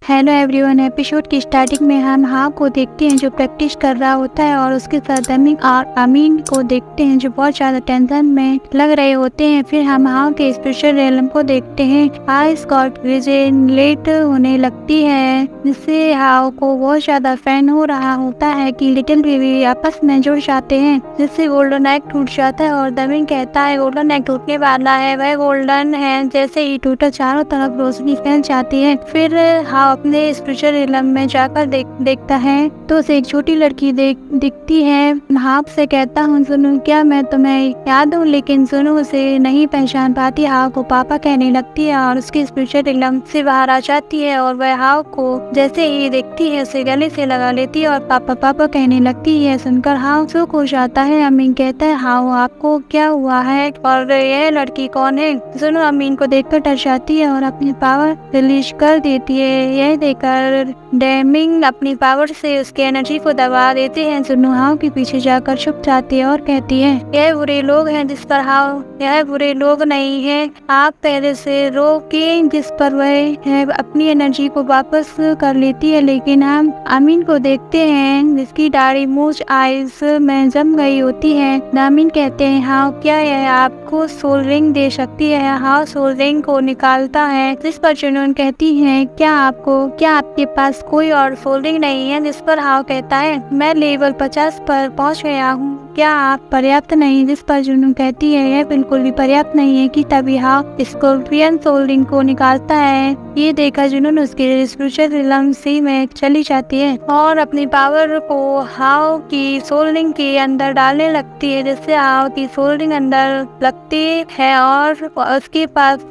Hello everyone. Episode की starting में हम हाव को देखते हैं जो प्रैक्टिस कर रहा होता है और उसके साथ अमीन और अमीन को देखते हैं जो बहुत ज्यादा टेंशन में लग रहे होते हैं। फिर हम हाव के स्पेशल एल्बम को देखते हैं। हाव स्कॉट लेट होने लगती है जिससे हाव को बहुत ज्यादा फैन हो रहा होता है कि लिटिल बेबी आपस में जुड़ जाते हैं जिससे गोल्डन एग टूट जाता है और दमिन कहता है गोल्डन एग टूटने वाला है। वह गोल्डन है जैसे ही टूटा चारों तरफ रोशनी फैल जाती है। फिर हाव अपने स्पिरिचुअल इलम में जाकर देखता है तो उसे एक छोटी लड़की दिखती है। हाव से कहता हूँ सुनो क्या मैं तुम्हें याद हूँ, लेकिन सुनो उसे नहीं पहचान पाती। हाव को पापा कहने लगती है और उसकी स्पिरिचुअल इलम से बाहर आ जाती है और वह हाव को जैसे ही देखती है उसे गले से लगा लेती है और पापा पापा कहने लगती है। सुनकर हाव चुप हो जाता है। अमीन कहता है हाव आपको क्या हुआ है और यह लड़की कौन है। सुनो अमीन को देखकर डर जाती है और अपनी पावर रिलीज कर देती है। यह देखकर डेमिंग अपनी पावर से उसके एनर्जी को दबा देते हैं। सुनो हाव के पीछे जाकर छुप जाती है और कहती है यह बुरे लोग हैं जिस पर हाव यह बुरे लोग नहीं है। आप पहले से रोके जिस पर वह है अपनी एनर्जी को वापस कर लेती है। लेकिन हम अमीन को देखते हैं जिसकी दाढ़ी मूछ आइज में जम गई होती है। अमीन कहते हैं हाव क्या यह आपको सोल रिंग दे सकती है। हाव सोल रिंग को निकालता है जिस पर जुनून कहती है क्या आपके पास कोई और सोल रिंग नहीं है। जिस पर हाव कहता है मैं लेवल 50 पर पहुंच गया हूँ, क्या आप पर्याप्त नहीं। जिस पर जुनून कहती है यह बिल्कुल भी पर्याप्त नहीं है कि तभी हाव स्कॉर्पियन सोल रिंग को निकालता है। ये देखा जुनून उसके स्पिरिचुअल रिलम सी में चली जाती है और अपनी पावर को हाव की सोल रिंग के अंदर डालने लगती है जिससे हाव की सोल रिंग अंदर लगती है और उसके पास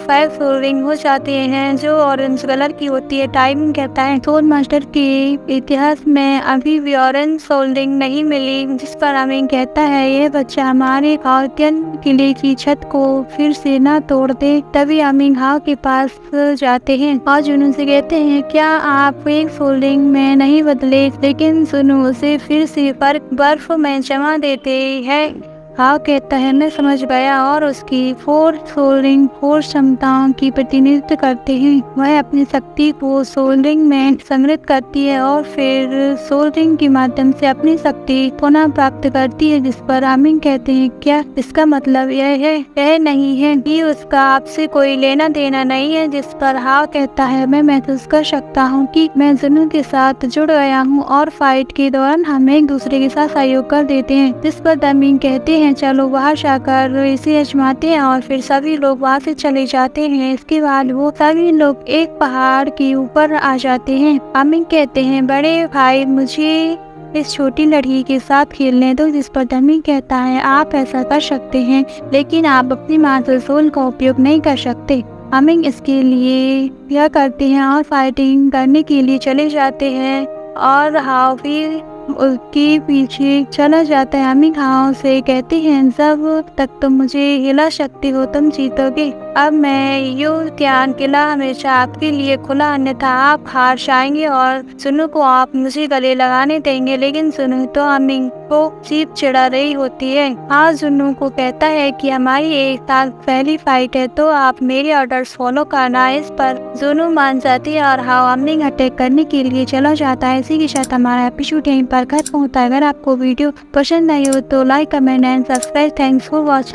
5 सोल रिंग हो जाती हैं जो ऑरेंज कलर की होती है। टाइम कहता है सोल मास्टर के इतिहास में अभी भी ऑरेंज सोल रिंग नहीं मिली। जिस पर अमीन कहता है ये बच्चा हमारे हार्कियन किले की छत को फिर से न तोड़ दे। तभी अमीन हाव के पास जाते हैं और जुनून से कहते हैं क्या आप एक सोल रिंग में नहीं बदले। लेकिन सुनो उसे फिर से बर्फ में जमा देते हैं। हाव कहता है मैं समझ गया और उसकी 4 सोल रिंग 4 क्षमताओं की प्रतिनिधित्व करते हैं। वह अपनी शक्ति को सोल रिंग में संग्रहित करती है और फिर सोल रिंग के माध्यम से अपनी शक्ति पुनः प्राप्त करती है। जिस पर अमीन कहते हैं क्या इसका मतलब यह नहीं है कि उसका आपसे कोई लेना देना नहीं है। जिस पर हाव कहता है मैं महसूस कर सकता हूँ कि मैं जुनून के साथ जुड़ गया हूँ और फाइट के दौरान हम एक दूसरे के साथ सहयोग कर देते हैं। जिस पर अमीन कहते हैं चलो बाहर जाकर इसे आजमाते हैं और फिर सभी लोग वहाँ से चले जाते हैं। इसके बाद वो सभी लोग एक पहाड़ के ऊपर आ जाते हैं। अमीन कहते हैं बड़े भाई मुझे इस छोटी लड़की के साथ खेलने दो। जिस पर अमीन कहता है आप ऐसा कर सकते हैं लेकिन आप अपनी मास्टर सोल का उपयोग नहीं कर सकते। अमीन इसके लिए क्या करते हैं और फाइटिंग करने के लिए चले जाते हैं और हाव भी उसके पीछे चला जाता है। अमीन हाव से कहते हैं जब तक तुम मुझे हिला सकते हो तुम जीतोगे। अब मैं युद्ध किला हमेशा आपके लिए खुला, अन्यथा आप हार जाएंगे और सुनो को आप मुझे गले लगाने देंगे। लेकिन सुनो तो अमीन को जीप चिढ़ा रही होती है। हाव जुनू को कहता है कि हमारी एक साल पहली फाइट है तो आप मेरे ऑर्डर्स फॉलो करना। इस पर जुनू मान जाती है और हाव अमीन अटैक करने के लिए चला जाता है। इसी के साथ हमारा एपिसोड यहीं पर खत्म होता है। अगर आपको वीडियो पसंद आई हो तो like comment and subscribe. Thanks for watching.